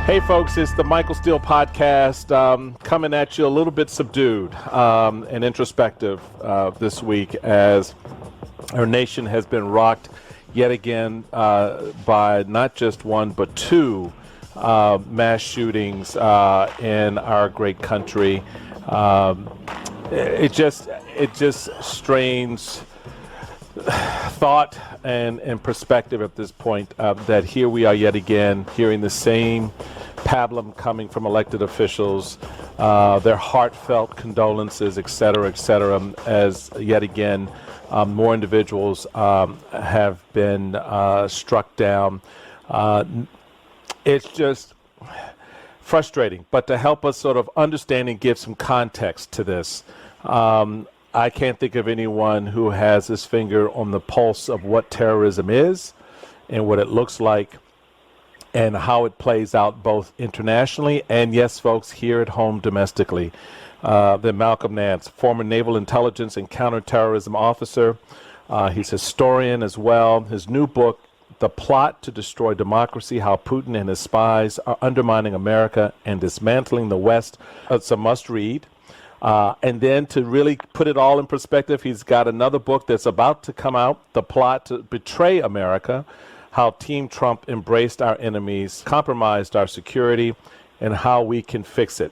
Hey folks, it's the Michael Steele Podcast, coming at you a little bit subdued and introspective this week as our nation has been rocked yet again by not just one but two mass shootings in our great country. It just strains thought and perspective at this point that here we are yet again hearing the same pablum coming from elected officials, their heartfelt condolences, et cetera, as yet again more individuals have been struck down. It's just frustrating, but to help us sort of understand and give some context to this, I can't think of anyone who has his finger on the pulse of what terrorism is and what it looks like and how it plays out both internationally and, yes, folks, here at home domestically. Then Malcolm Nance, former Naval Intelligence and Counterterrorism Officer. He's a historian as well. His new book, The Plot to Destroy Democracy, How Putin and His Spies Are Undermining America and Dismantling the West. It's a must-read. And then to really put it all in perspective, he's got another book that's about to come out, The Plot to Betray America, How Team Trump Embraced Our Enemies, Compromised Our Security, and How We Can Fix It.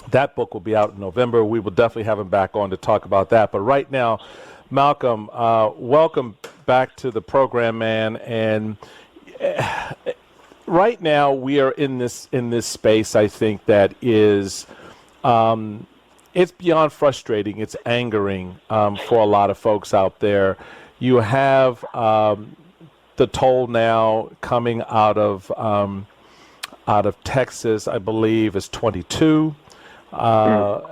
That book will be out in November. We will definitely have him back on to talk about that. But right now, Malcolm, welcome back to the program, man. And right now we are in this space, I think, that is... it's beyond frustrating. It's angering for a lot of folks out there. You have the toll now coming out of Texas, I believe, is 22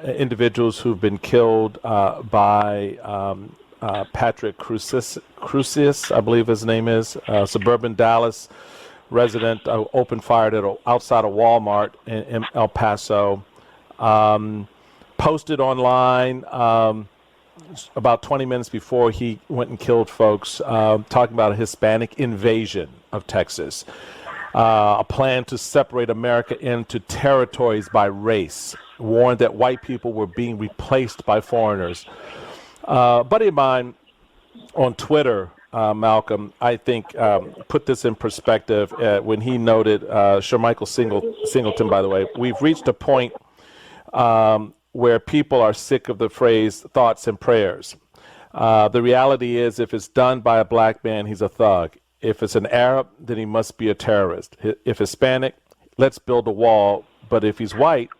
individuals who've been killed by Patrick Crusius, I believe his name is, suburban Dallas resident, opened fired outside of Walmart in El Paso. Posted online about 20 minutes before he went and killed folks, talking about a Hispanic invasion of Texas, a plan to separate America into territories by race, warned that white people were being replaced by foreigners. A buddy of mine on Twitter, Malcolm, I think put this in perspective when he noted, Michael Singleton, by the way, we've reached a point where people are sick of the phrase thoughts and prayers. The reality is, if it's done by a black man, he's a thug. If it's an Arab, then he must be a terrorist. If Hispanic, let's build a wall. But if he's white,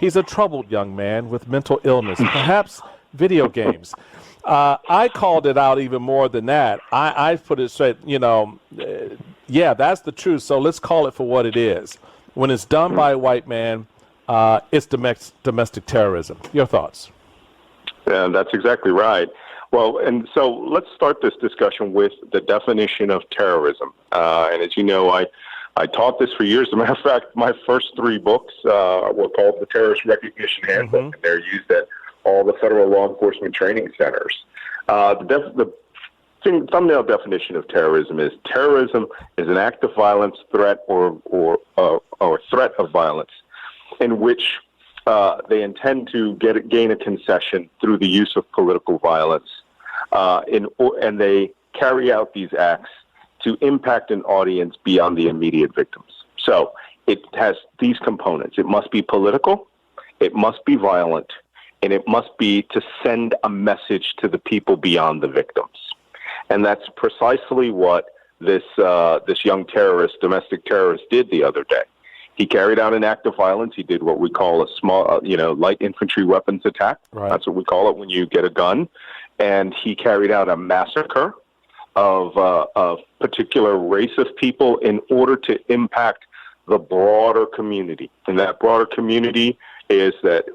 he's a troubled young man with mental illness, perhaps video games. I called it out even more than that. I put it straight, yeah, that's the truth. So let's call it for what it is. When it's done by a white man, it's domestic terrorism. Your thoughts? Yeah, that's exactly right. Well, and so let's start this discussion with the definition of terrorism. And as you know, I taught this for years. As a matter of fact, my first three books were called the Terrorist Recognition Handbook, and they're used at all the federal law enforcement training centers. The thumbnail definition of terrorism is an act of violence, threat, or threat of violence, in which they intend to gain a concession through the use of political violence, and they carry out these acts to impact an audience beyond the immediate victims. So it has these components. It must be political, it must be violent, and it must be to send a message to the people beyond the victims. And that's precisely what this young terrorist, domestic terrorist, did the other day. He carried out an act of violence. He did what we call a small, light infantry weapons attack. Right. That's what we call it when you get a gun. And he carried out a massacre of a particular race of people in order to impact the broader community. And that broader community is that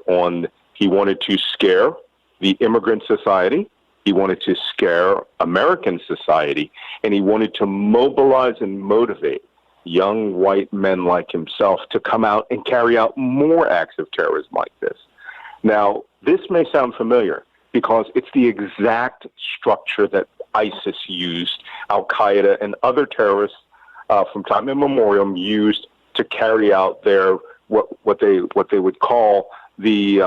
he wanted to scare the immigrant society. He wanted to scare American society. And he wanted to mobilize and motivate young white men like himself to come out and carry out more acts of terrorism like this. Now, this may sound familiar because it's the exact structure that ISIS used, Al-Qaeda, and other terrorists from time immemorial used to carry out their what they would call the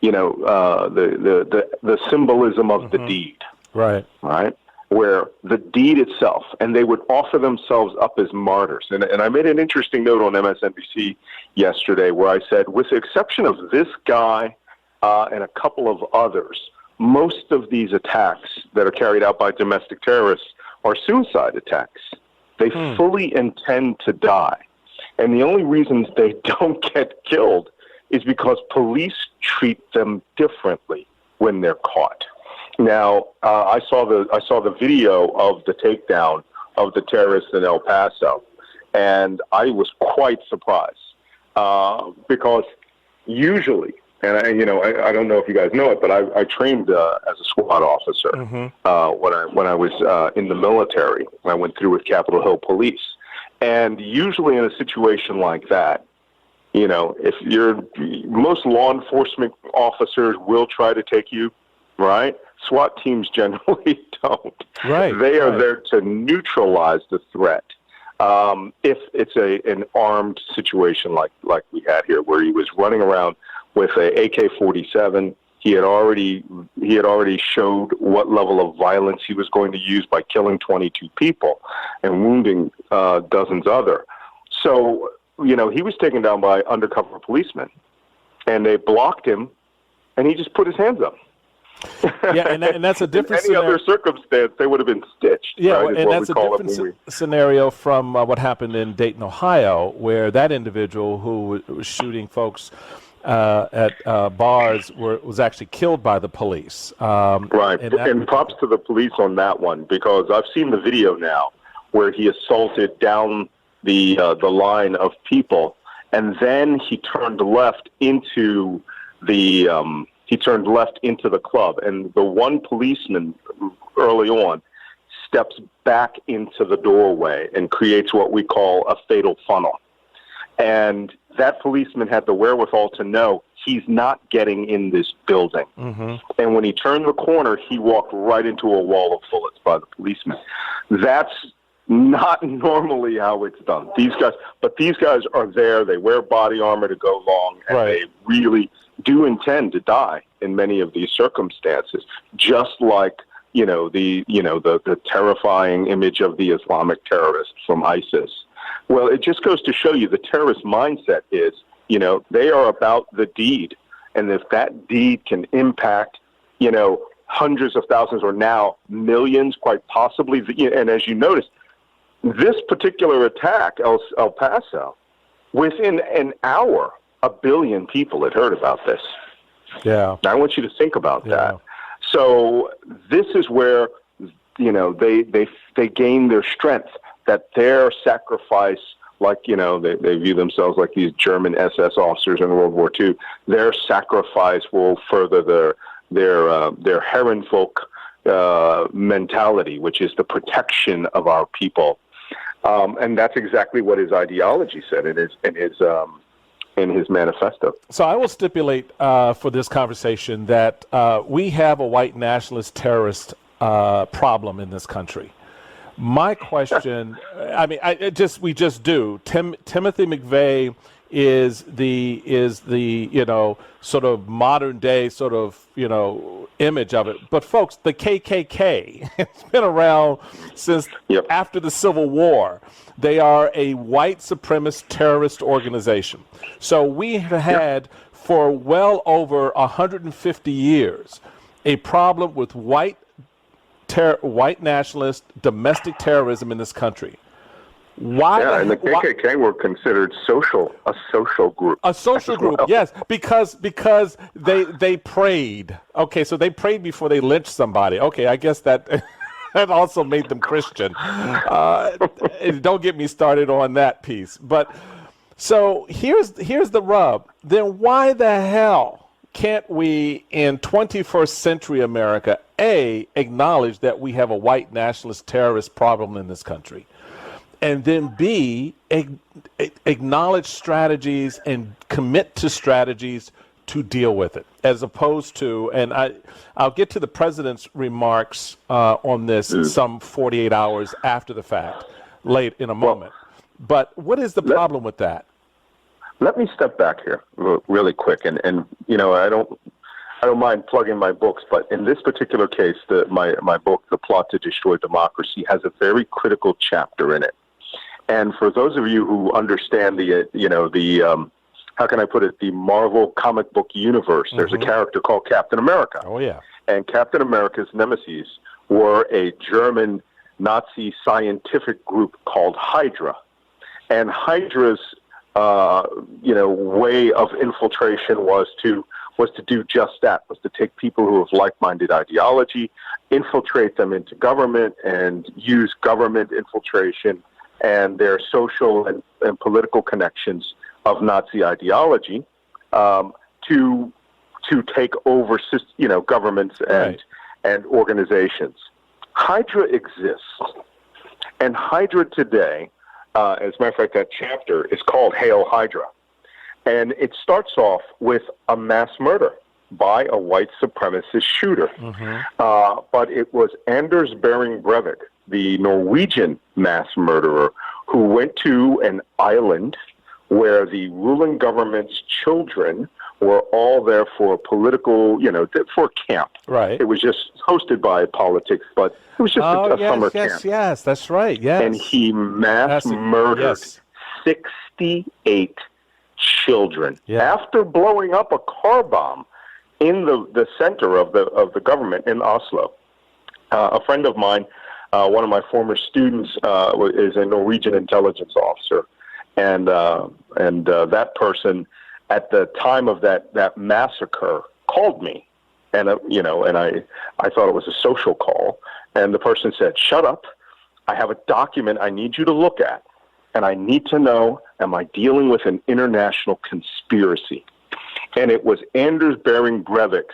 the symbolism of the deed, right, where the deed itself, and they would offer themselves up as martyrs. And I made an interesting note on MSNBC yesterday where I said, with the exception of this guy and a couple of others, most of these attacks that are carried out by domestic terrorists are suicide attacks. They fully intend to die. And the only reasons they don't get killed is because police treat them differently when they're caught. Now, I saw the video of the takedown of the terrorists in El Paso, and I was quite surprised because usually, and I don't know if you guys know it, but I trained as a SWAT officer when I was in the military. I went through with Capitol Hill Police, and usually in a situation like that, if most law enforcement officers will try to take you, right? SWAT teams generally don't. Right. They are there to neutralize the threat. If it's an armed situation like we had here, where he was running around with a AK-47, he had already showed what level of violence he was going to use by killing 22 people and wounding dozens other. So, he was taken down by undercover policemen, and they blocked him, and he just put his hands up. Yeah, and that's a different in any other circumstance, they would have been stitched. Yeah, right, and that's a different scenario from what happened in Dayton, Ohio, where that individual who was shooting folks at bars was actually killed by the police. Right, and props to the police on that one, because I've seen the video now where he assaulted down the line of people, and then he turned left into the club, and the one policeman early on steps back into the doorway and creates what we call a fatal funnel. And that policeman had the wherewithal to know he's not getting in this building. And when he turned the corner, he walked right into a wall of bullets by the policeman. That's not normally how it's done. These guys are there. They wear body armor to go along, and they really do intend to die in many of these circumstances. Just like the terrifying image of the Islamic terrorist from ISIS. Well, it just goes to show you the terrorist mindset is, they are about the deed, and if that deed can impact, hundreds of thousands or now millions, quite possibly, and as you notice. This particular attack, El Paso, within an hour, 1 billion people had heard about this. Yeah. Now, I want you to think about that. So this is where, they gain their strength, that their sacrifice, like, they view themselves like these German SS officers in World War II. Their sacrifice will further their Herrenvolk mentality, which is the protection of our people. And that's exactly what his ideology said in his manifesto. So I will stipulate for this conversation that we have a white nationalist terrorist problem in this country. My question, we just do. Timothy McVeigh is the sort of modern day sort of image of it. But folks, the KKK, it's been around since after the Civil War. They are a white supremacist terrorist organization. So we have had for well over 150 years a problem with white nationalist domestic terrorism in this country. Why? And the KKK were considered a social group. A social group, yes, because they prayed. Okay, so they prayed before they lynched somebody. Okay, I guess that also made them Christian. Don't get me started on that piece. But so here's the rub. Then why the hell can't we, in 21st century America, acknowledge that we have a white nationalist terrorist problem in this country? And then B, acknowledge strategies and commit to strategies to deal with it, as opposed to, and I'll get to the president's remarks on this some 48 hours after the fact, late in a moment. But what is the problem with that? Let me step back here really quick, and I don't mind plugging my books, but in this particular case, my book, The Plot to Destroy Democracy, has a very critical chapter in it. And for those of you who understand the how can I put it, the Marvel comic book universe, there's a character called Captain America. Oh, yeah. And Captain America's nemesis were a German Nazi scientific group called Hydra. And Hydra's way of infiltration was to do just that, was to take people who have like-minded ideology, infiltrate them into government, and use government infiltration and their social and political connections of Nazi ideology to take over, governments and organizations. Hydra exists, and Hydra today, as a matter of fact, that chapter is called Hail Hydra, and it starts off with a mass murder by a white supremacist shooter. But it was Anders Behring Breivik, the Norwegian mass murderer, who went to an island where the ruling government's children were all there for political, for camp. Right. It was just hosted by politics, but it was just a summer camp. Yes, that's right, yes. And he mass murdered 68 children after blowing up a car bomb in the center of the government in Oslo. A friend of mine, one of my former students, is a Norwegian intelligence officer, and that person at the time of that massacre called me, and I thought it was a social call, and the person said, "Shut up! I have a document I need you to look at, and I need to know, am I dealing with an international conspiracy?" And it was Anders Behring Breivik's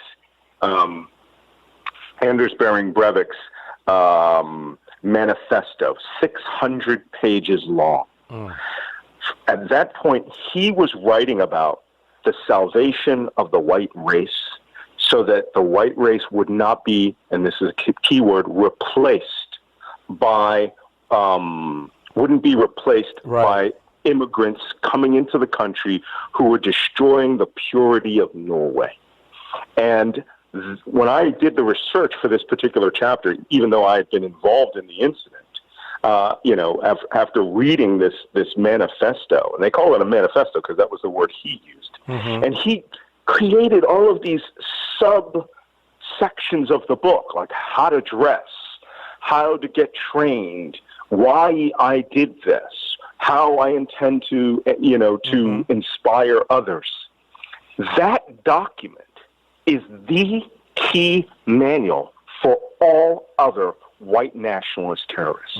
manifesto, 600 pages long. At that point, he was writing about the salvation of the white race so that the white race would not be, and this is a key word, replaced by, wouldn't be replaced by immigrants coming into the country who were destroying the purity of Norway. And when I did the research for this particular chapter, even though I had been involved in the incident, after reading this manifesto, and they call it a manifesto because that was the word he used, and he created all of these subsections of the book, like how to dress, how to get trained, why I did this, how I intend to, to inspire others. That document is the key manual for all other white nationalist terrorists.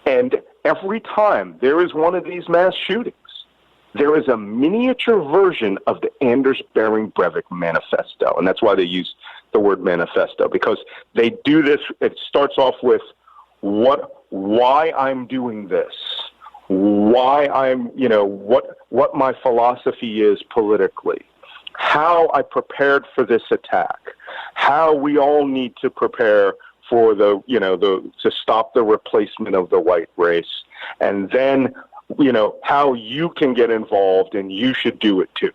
And every time there is one of these mass shootings, there is a miniature version of the Anders Behring Breivik manifesto. And that's why they use the word manifesto, because they do this. It starts off with why I'm doing this, why I'm, what my philosophy is politically, how I prepared for this attack, how we all need to prepare for to stop the replacement of the white race, and then, how you can get involved and you should do it too.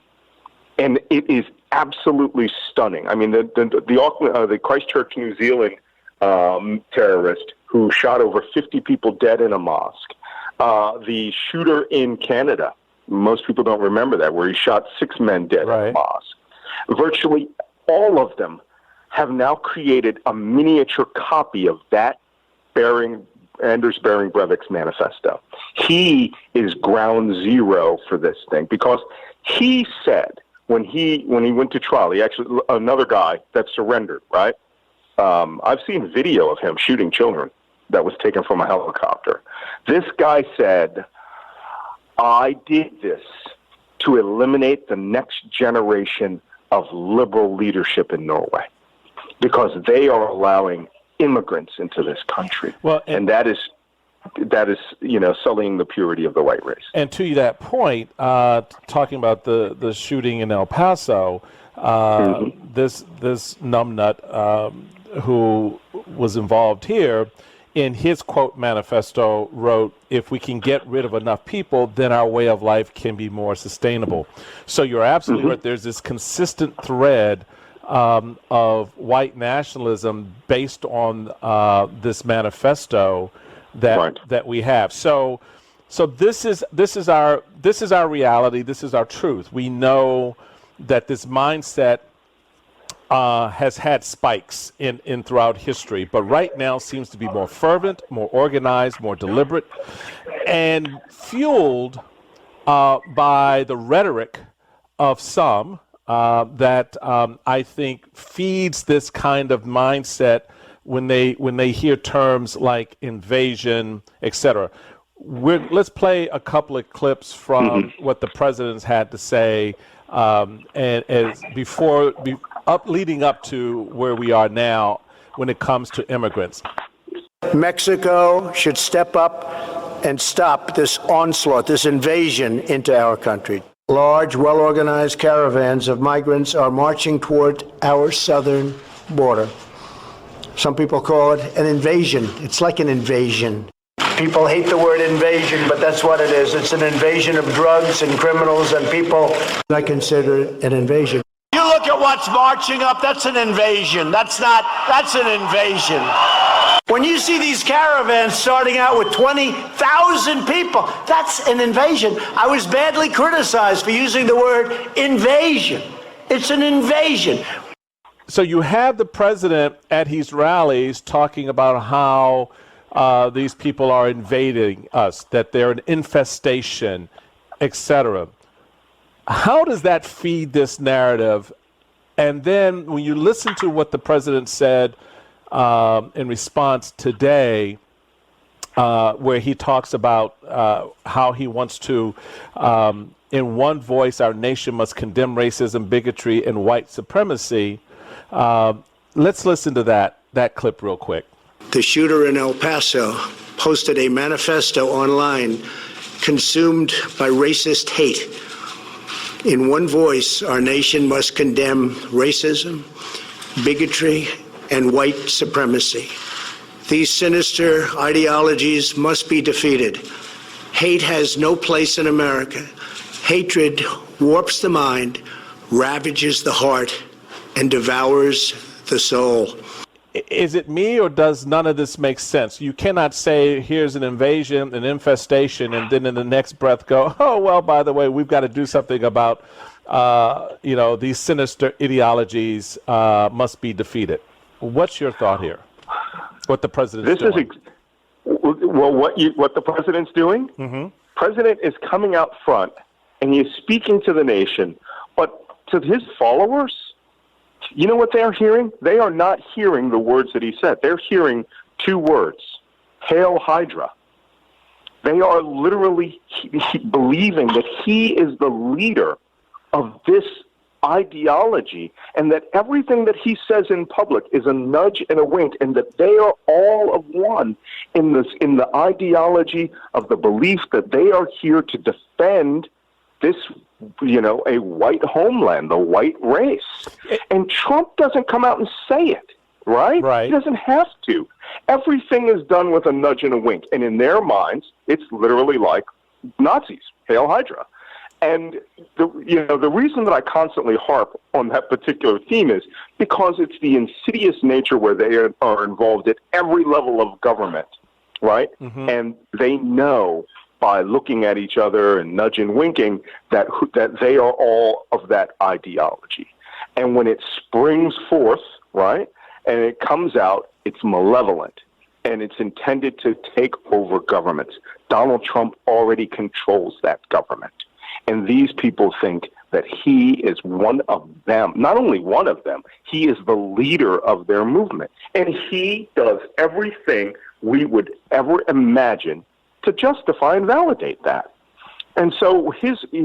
And it is absolutely stunning. I mean, the Christchurch, New Zealand terrorist who shot over 50 people dead in a mosque, the shooter in Canada, most people don't remember that, where he shot 6 men dead in a mosque. Virtually all of them have now created a miniature copy of that Anders Behring Breivik's manifesto. He is ground zero for this thing, because he said when he went to trial, he actually, another guy that surrendered, right? I've seen video of him shooting children that was taken from a helicopter. This guy said, I did this to eliminate the next generation of liberal leadership in Norway, because they are allowing immigrants into this country. Well, and that is sullying the purity of the white race. And to that point, talking about the shooting in El Paso, this numbnut who was involved here in his quote manifesto wrote, if we can get rid of enough people, then our way of life can be more sustainable. So you're absolutely right. There's this consistent thread of white nationalism based on this manifesto that we have. So this is our reality. This is our truth. We know that this mindset has had spikes in throughout history, but right now seems to be more fervent, more organized, more deliberate, and fueled by the rhetoric of some that I think feeds this kind of mindset when they hear terms like invasion, etc. Let's play a couple of clips from what the president's had to say, and as leading up to where we are now when it comes to immigrants. Mexico should step up and stop this onslaught, this invasion into our country. Large, well-organized caravans of migrants are marching toward our southern border. Some people call it an invasion. It's like an invasion. People hate the word invasion, but that's what it is. It's an invasion of drugs and criminals and people. I consider it an invasion. You look at what's marching up, that's an invasion. That's an invasion. When you see these caravans starting out with 20,000 people, that's an invasion. I was badly criticized for using the word invasion. It's an invasion. So you have the president at his rallies talking about how these people are invading us, that they're an infestation, etc. How does that feed this narrative? And then when you listen to what the president said in response today, where he talks about how he wants to, in one voice, our nation must condemn racism, bigotry, and white supremacy. Let's listen to that clip real quick. The shooter in El Paso posted a manifesto online consumed by racist hate. In one voice, our nation must condemn racism, bigotry, and white supremacy. These sinister ideologies must be defeated. Hate has no place in America. Hatred warps the mind, ravages the heart, and devours the soul. Is it me, or does none of this make sense? You cannot say here's an invasion, an infestation, and then in the next breath go, oh, well, by the way, we've got to do something about, these sinister ideologies must be defeated. What's your thought here? What the president's doing? What the president's doing? Mm-hmm. President is coming out front, and he is speaking to the nation, but to his followers, you know what they are hearing? They are not hearing the words that he said. They're hearing two words: Hail Hydra. They are literally believing that he is the leader of this ideology, and that everything that he says in public is a nudge and a wink, and that they are all of one in the ideology of the belief that they are here to defend this, a white homeland, the white race. And Trump doesn't come out and say it, right? He doesn't have to. Everything is done with a nudge and a wink. And in their minds, it's literally like Nazis, Hail Hydra. And the reason that I constantly harp on that particular theme is because it's the insidious nature where they are involved at every level of government, right? Mm-hmm. And they know by looking at each other and nudging, winking, that they are all of that ideology. And when it springs forth, right, and it comes out, it's malevolent, and it's intended to take over governments. Donald Trump already controls that government. And these people think that he is one of them. Not only one of them, he is the leader of their movement. And he does everything we would ever imagine to justify and validate that. And so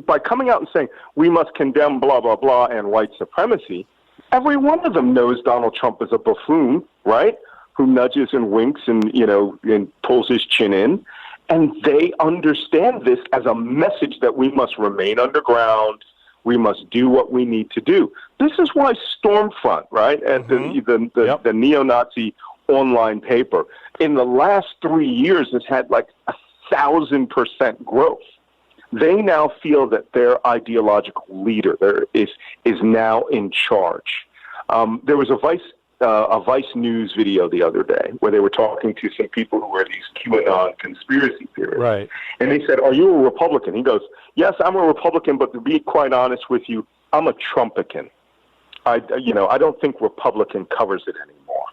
by coming out and saying, we must condemn blah, blah, blah, and white supremacy, every one of them knows Donald Trump is a buffoon, right, who nudges and winks and pulls his chin in. And they understand this as a message that we must remain underground. We must do what we need to do. This is why Stormfront, right, and the neo-Nazi online paper. In the last 3 years, it's had like 1,000% growth. They now feel that their ideological leader is now in charge. There was a Vice News video the other day where they were talking to some people who were these QAnon conspiracy theorists. Right. And they said, "Are you a Republican?" He goes, "Yes, I'm a Republican, but to be quite honest with you, I'm a Trumpican. I don't think Republican covers it anymore."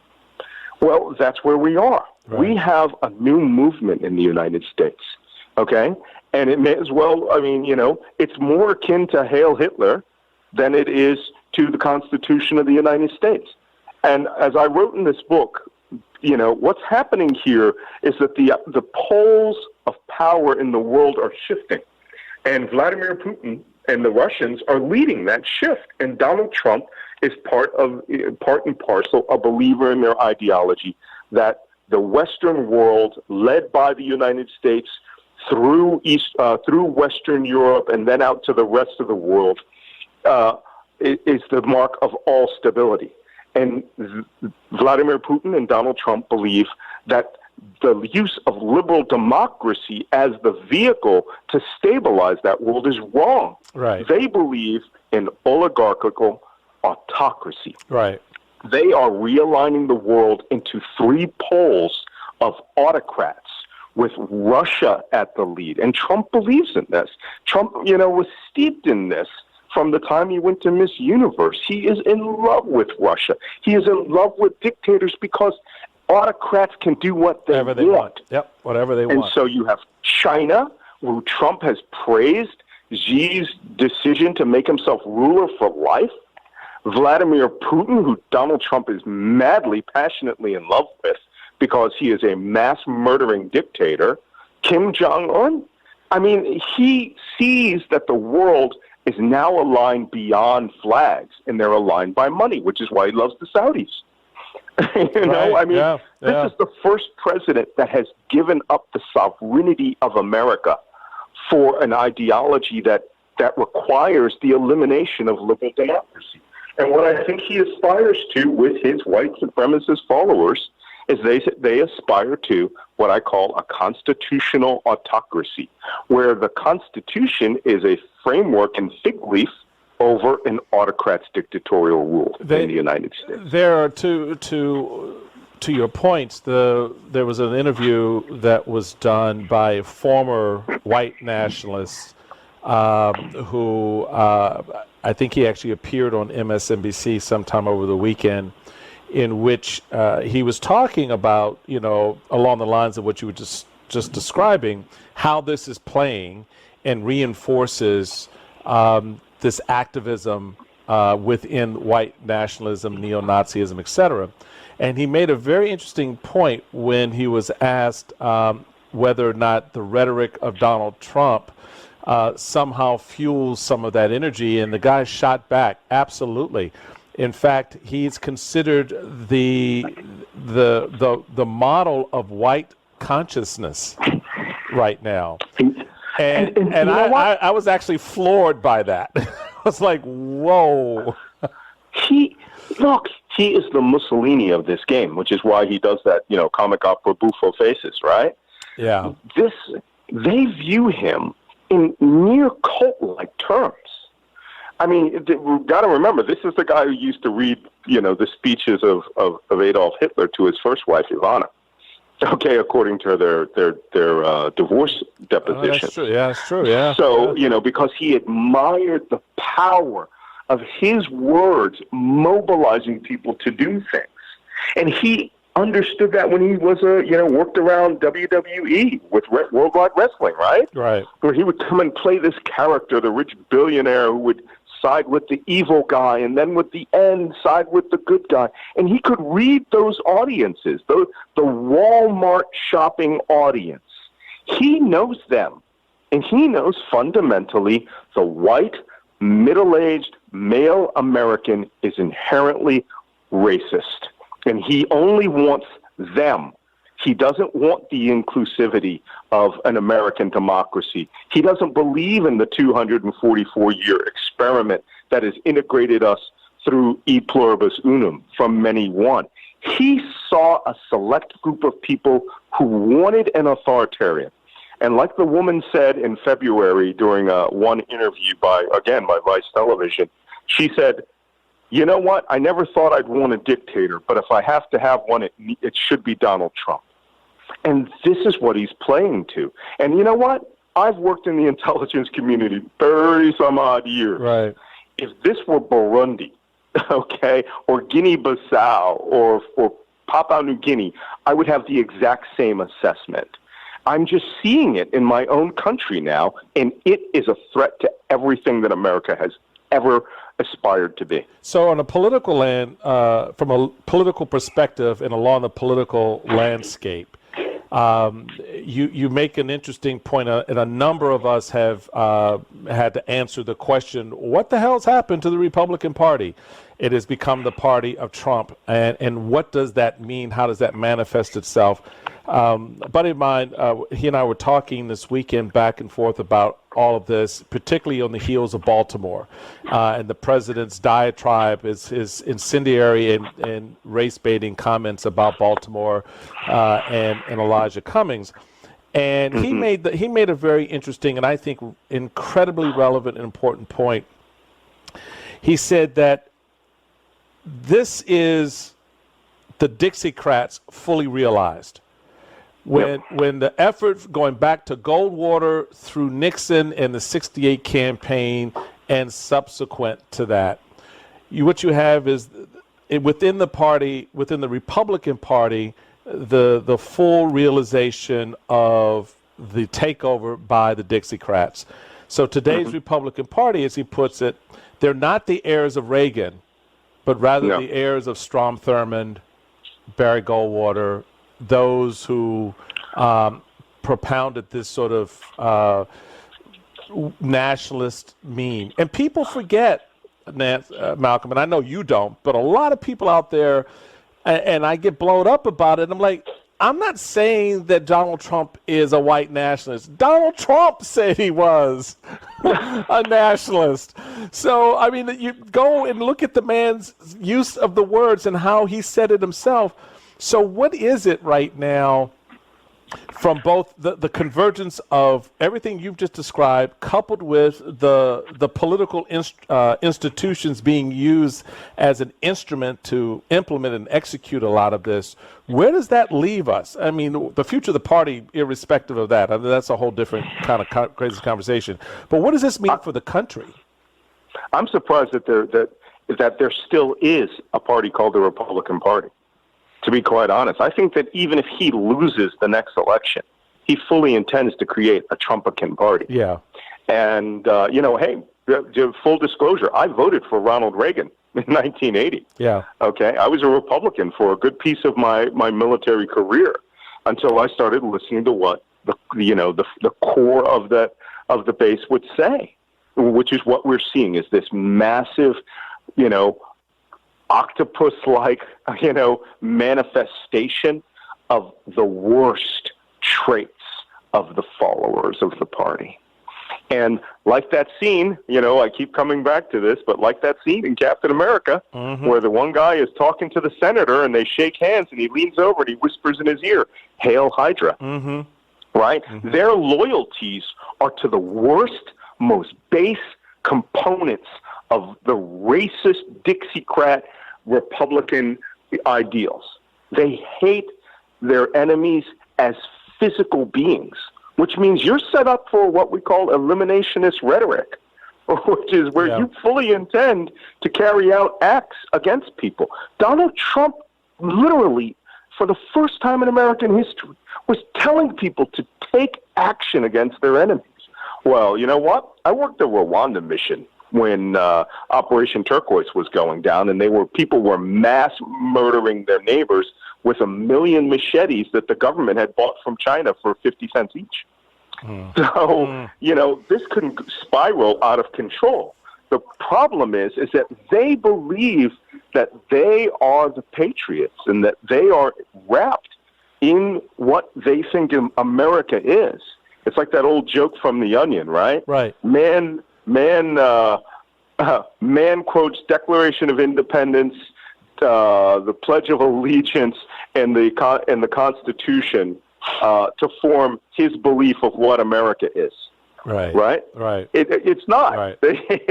Well, that's where we are. Right. We have a new movement in the United States, okay? And it may as well, it's more akin to Hail Hitler than it is to the Constitution of the United States. And as I wrote in this book, what's happening here is that the poles of power in the world are shifting. And Vladimir Putin and the Russians are leading that shift. And Donald Trump is part and parcel a believer in their ideology that the Western world, led by the United States, through Western Europe and then out to the rest of the world, is the mark of all stability. And Vladimir Putin and Donald Trump believe that the use of liberal democracy as the vehicle to stabilize that world is wrong. Right. They believe in oligarchical autocracy. Right. They are realigning the world into three poles of autocrats, with Russia at the lead. And Trump believes in this. Trump, was steeped in this from the time he went to Miss Universe. He is in love with Russia. He is in love with dictators because autocrats can do whatever they want. Yep, whatever they want. And so you have China, who Trump has praised Xi's decision to make himself ruler for life. Vladimir Putin, who Donald Trump is madly, passionately in love with, because he is a mass-murdering dictator. Kim Jong-un, he sees that the world is now aligned beyond flags, and they're aligned by money, which is why he loves the Saudis. This is the first president that has given up the sovereignty of America for an ideology that requires the elimination of liberal democracy. And what I think he aspires to with his white supremacist followers is they aspire to what I call a constitutional autocracy, where the Constitution is a framework and fig leaf over an autocrat's dictatorial rule in the United States. There are to your points. There was an interview that was done by a former white nationalist who I think he actually appeared on MSNBC sometime over the weekend, in which he was talking about, along the lines of what you were just describing, how this is playing and reinforces this activism within white nationalism, neo-Nazism, etc. And he made a very interesting point when he was asked whether or not the rhetoric of Donald Trump somehow fuels some of that energy, and the guy shot back, absolutely. In fact, he's considered the model of white consciousness right now, and I was actually floored by that. I was like, whoa. He is the Mussolini of this game, which is why he does that, comic opera buffo faces, right? Yeah. They view him in near cult-like terms. We've got to remember, this is the guy who used to read, the speeches of Adolf Hitler to his first wife, Ivana. Okay, according to their divorce deposition. Oh, that's true. Yeah, that's true. Yeah. So, because he admired the power of his words mobilizing people to do things, and he understood that when he was worked around WWE with Worldwide Wrestling, right? Right. Where he would come and play this character, the rich billionaire who would side with the evil guy, and then with the end, side with the good guy. And he could read those audiences, the Walmart shopping audience. He knows them, and he knows fundamentally the white, middle-aged, male American is inherently racist, and he only wants them. He doesn't want the inclusivity of an American democracy. He doesn't believe in the 244-year experiment that has integrated us through e pluribus unum, from many one. He saw a select group of people who wanted an authoritarian. And like the woman said in February during one interview by Vice Television, she said, you know what? I never thought I'd want a dictator, but if I have to have one, it should be Donald Trump. And this is what he's playing to. And you know what? I've worked in the intelligence community 30-some-odd years. Right. If this were Burundi, okay, or Guinea-Bissau or Papua New Guinea, I would have the exact same assessment. I'm just seeing it in my own country now, and it is a threat to everything that America has ever aspired to be. So on a political from a political perspective and along the political landscape, you make an interesting point, and a number of us have had to answer the question, what the hell's happened to the Republican Party? It has become the party of Trump, and what does that mean? How does that manifest itself? A buddy of mine, he and I were talking this weekend back and forth about all of this, particularly on the heels of Baltimore and the president's diatribe, his incendiary and race-baiting comments about Baltimore and Elijah Cummings. And he made a very interesting and I think incredibly relevant and important point. He said that this is the Dixiecrats fully realized. When the effort going back to Goldwater through Nixon and the 68 campaign and subsequent to that, what you have is within the party, within the Republican Party, the full realization of the takeover by the Dixiecrats. So today's Republican Party, as he puts it, they're not the heirs of Reagan, but rather the heirs of Strom Thurmond, Barry Goldwater, those who propounded this sort of nationalist meme. And people forget, Nance, Malcolm, and I know you don't, but a lot of people out there, and I get blown up about it, I'm like, I'm not saying that Donald Trump is a white nationalist. Donald Trump said he was a nationalist. So, I mean, you go and look at the man's use of the words and how he said it himself. So what is it right now from both the convergence of everything you've just described coupled with the political institutions being used as an instrument to implement and execute a lot of this? Where does that leave us? I mean, the future of the party, irrespective of that, I mean, that's a whole different kind of crazy conversation. But what does this mean for the country? I'm surprised that there still is a party called the Republican Party. To be quite honest, I think that even if he loses the next election, he fully intends to create a Trumpican party. Yeah. And, hey, full disclosure, I voted for Ronald Reagan in 1980. Yeah. Okay. I was a Republican for a good piece of my military career until I started listening to what the core of the base would say, which is what we're seeing is this massive, octopus-like, manifestation of the worst traits of the followers of the party. And like that scene, I keep coming back to this, but like that scene in Captain America, where the one guy is talking to the senator and they shake hands and he leans over and he whispers in his ear, "Hail Hydra." Right? Their loyalties are to the worst, most base components of the racist Dixiecrat Republican ideals. They hate their enemies as physical beings, which means you're set up for what we call eliminationist rhetoric, which is where you fully intend to carry out acts against people. Donald Trump literally, for the first time in American history, was telling people to take action against their enemies. Well, you know what? I worked the Rwanda mission when Operation Turquoise was going down, and people were mass murdering their neighbors with 1 million machetes that the government had bought from China for 50 cents each. So, this couldn't spiral out of control. The problem is that they believe that they are the patriots and that they are wrapped in what they think America is. It's like that old joke from The Onion, right? Right. Man quotes Declaration of Independence, the Pledge of Allegiance and the Constitution to form his belief of what America is. Right. Right. Right. It's not. Right.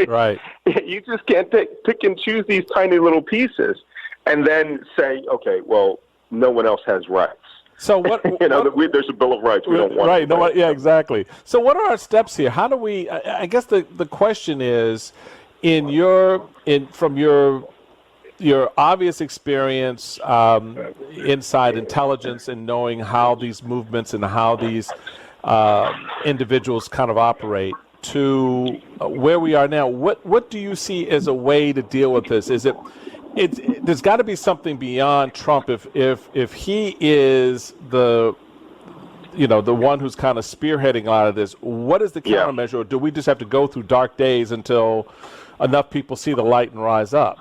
Right. You just can't pick and choose these tiny little pieces, and then say, okay, well, no one else has rights. So what? There's a Bill of Rights. We don't want. Right. No. Yeah. Exactly. So what are our steps here? How do we? I guess the question is, from your obvious experience, inside intelligence, and knowing how these movements and how these individuals kind of operate, to where we are now. What do you see as a way to deal with this? Is there's got to be something beyond Trump if he is the one who's kind of spearheading a lot of this. What is the countermeasure, or do we just have to go through dark days until enough people see the light and rise up?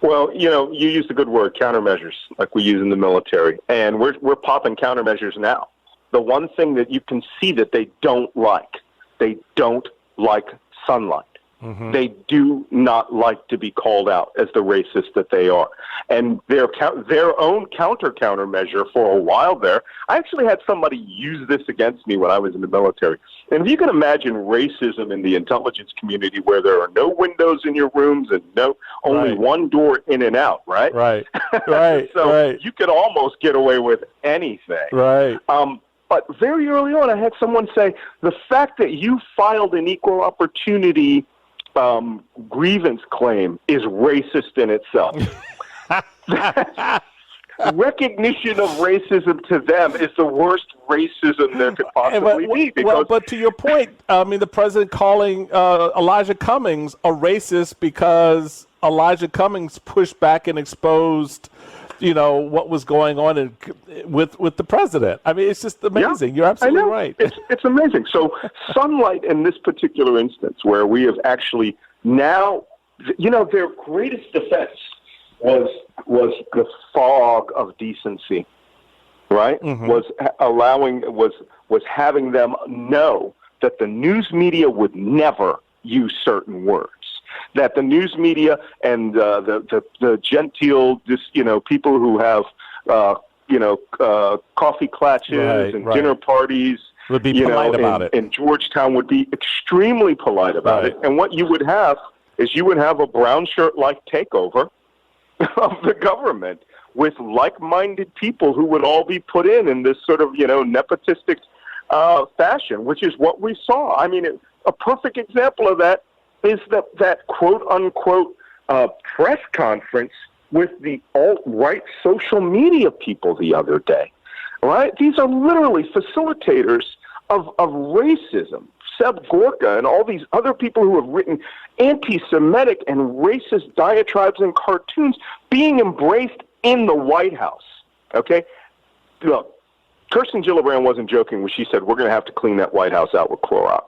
Well, you used a good word, countermeasures, like we use in the military, and we're popping countermeasures now. The one thing that you can see that they don't like sunlight. Mm-hmm. They do not like to be called out as the racist that they are. And their own countermeasure for a while there, I actually had somebody use this against me when I was in the military. And if you can imagine racism in the intelligence community where there are no windows in your rooms and only one door in and out, right? Right. So you could almost get away with anything. Right. But very early on, I had someone say, the fact that you filed an equal opportunity grievance claim is racist in itself. Recognition of racism to them is the worst racism there could possibly be. But to your point, the president calling Elijah Cummings a racist because Elijah Cummings pushed back and exposed what was going on with the president. It's just amazing. You're absolutely right. It's amazing. So sunlight in this particular instance, where we have actually now, their greatest defense was the fog of decency, right? Mm-hmm. Was having them know that the news media would never use certain words. That the news media and the genteel, people who have coffee clutches and dinner parties would be polite about it. In Georgetown would be extremely polite about it. And what you would have is a brown shirt-like takeover of the government with like-minded people who would all be put in this sort of nepotistic fashion, which is what we saw. A perfect example of that is that quote-unquote press conference with the alt-right social media people the other day, right? These are literally facilitators of racism. Seb Gorka and all these other people who have written anti-Semitic and racist diatribes and cartoons being embraced in the White House, okay? Look, Kirsten Gillibrand wasn't joking when she said we're going to have to clean that White House out with Clorox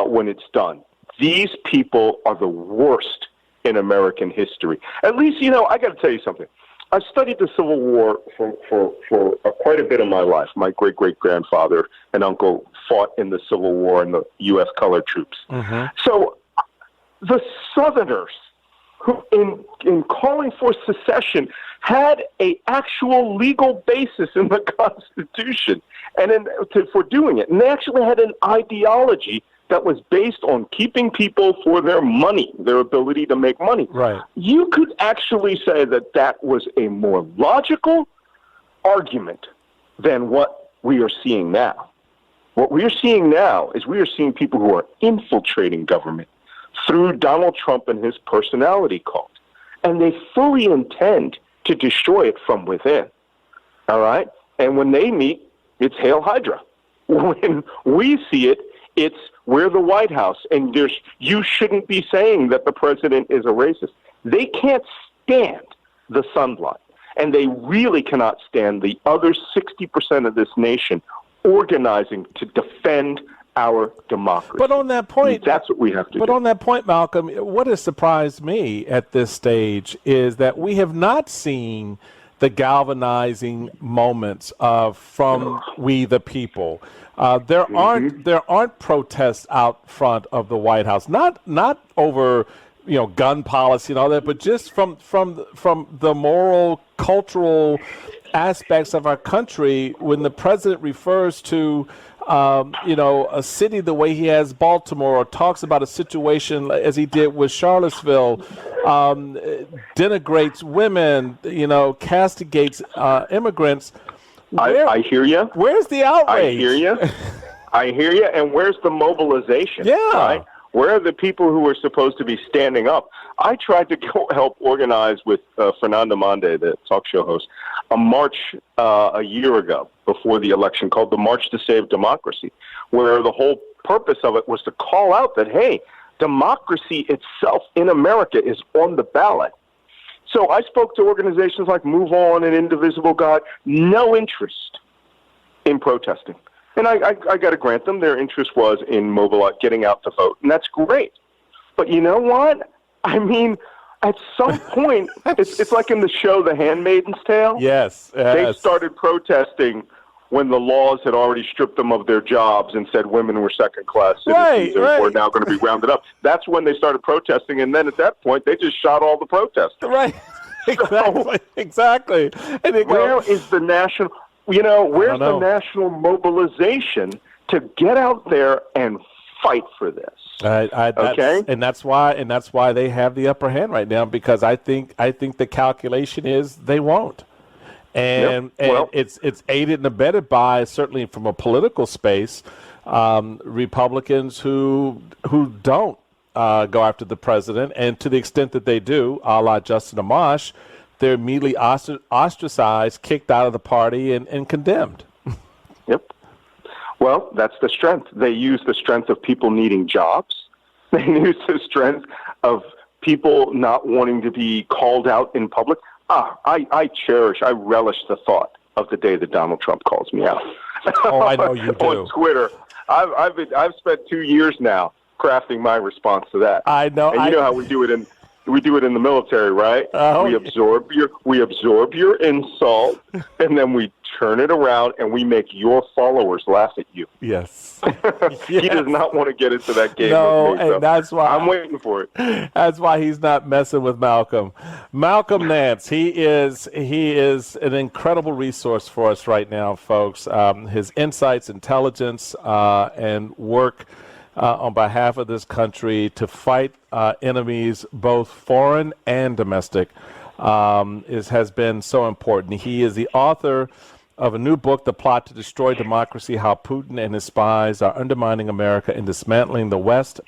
when it's done. These people are the worst in American history. At least, I got to tell you something. I studied the Civil War for quite a bit of my life. My great-great-grandfather and uncle fought in the Civil War in the U.S. colored troops. Mm-hmm. So the Southerners, who in calling for secession, had an actual legal basis in the Constitution for doing it. And they actually had an ideology that was based on keeping people for their money, their ability to make money. Right. You could actually say that was a more logical argument than what we are seeing now. What we are seeing now is we are seeing people who are infiltrating government through Donald Trump and his personality cult. And they fully intend to destroy it from within. All right? And when they meet, it's Hail Hydra. When we see it, it's we're the White House, and you shouldn't be saying that the president is a racist. They can't stand the sunlight, and they really cannot stand the other 60% of this nation organizing to defend our democracy. But on that point, that's what we have to do. But on that point, Malcolm, what has surprised me at this stage is that we have not seen the galvanizing moments from we the people. There aren't protests out front of the White House, not over gun policy and all that, but just from the moral, cultural aspects of our country, when the president refers to a city the way he has Baltimore, or talks about a situation as he did with Charlottesville, denigrates women, castigates immigrants. I hear you. Where's the outrage? I hear you. And where's the mobilization? Yeah. Right? Where are the people who are supposed to be standing up? I tried to help organize with Fernando Monde, the talk show host, a march a year ago before the election called the March to Save Democracy, where the whole purpose of it was to call out that, hey, democracy itself in America is on the ballot. So I spoke to organizations like Move On and Indivisible God, no interest in protesting. And I got to grant them, their interest was in getting out to vote, and that's great. But you know what? I mean, at some point, it's like in the show The Handmaid's Tale. Yes. They started protesting when the laws had already stripped them of their jobs and said women were second-class citizens and were now going to be rounded up. That's when they started protesting, and then at that point, they just shot all the protesters. Right. Exactly. And where is the national... where's the national mobilization to get out there and fight for this? Okay, and that's why they have the upper hand right now, because I think the calculation is they won't, and it's aided and abetted by, certainly from a political space, Republicans who don't go after the president, and to the extent that they do, a la Justin Amash, they're immediately ostracized, kicked out of the party, and condemned. Yep. Well, that's the strength. They use the strength of people needing jobs. They use the strength of people not wanting to be called out in public. I relish the thought of the day that Donald Trump calls me out. Oh, I know you do. On Twitter. I've spent 2 years now crafting my response to that. I know. And you know how we do it in the military, right? We absorb your insult, and then we turn it around and we make your followers laugh at you. Yes. He does not want to get into that game no, with me, and that's why I'm waiting for it. That's why he's not messing with Malcolm. Malcolm Nance, he is an incredible resource for us right now, folks. His insights, intelligence, and work on behalf of this country to fight enemies, both foreign and domestic, has been so important. He is the author of a new book, The Plot to Destroy Democracy, How Putin and His Spies Are Undermining America and Dismantling the West,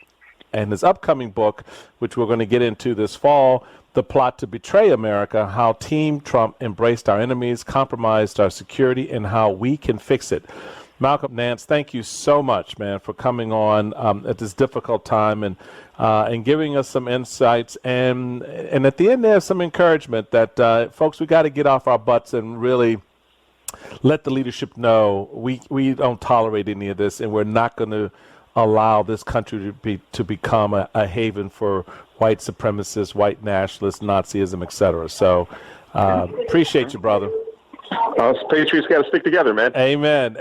and his upcoming book, which we're going to get into this fall, The Plot to Betray America, How Team Trump Embraced Our Enemies, Compromised Our Security, and How We Can Fix It. Malcolm Nance, thank you so much, man, for coming on at this difficult time and giving us some insights and at the end there's some encouragement that folks, we got to get off our butts and really let the leadership know we don't tolerate any of this, and we're not going to allow this country to become a haven for white supremacists, white nationalists, Nazism, etc. So appreciate you, brother. Patriots got to stick together, man. Amen.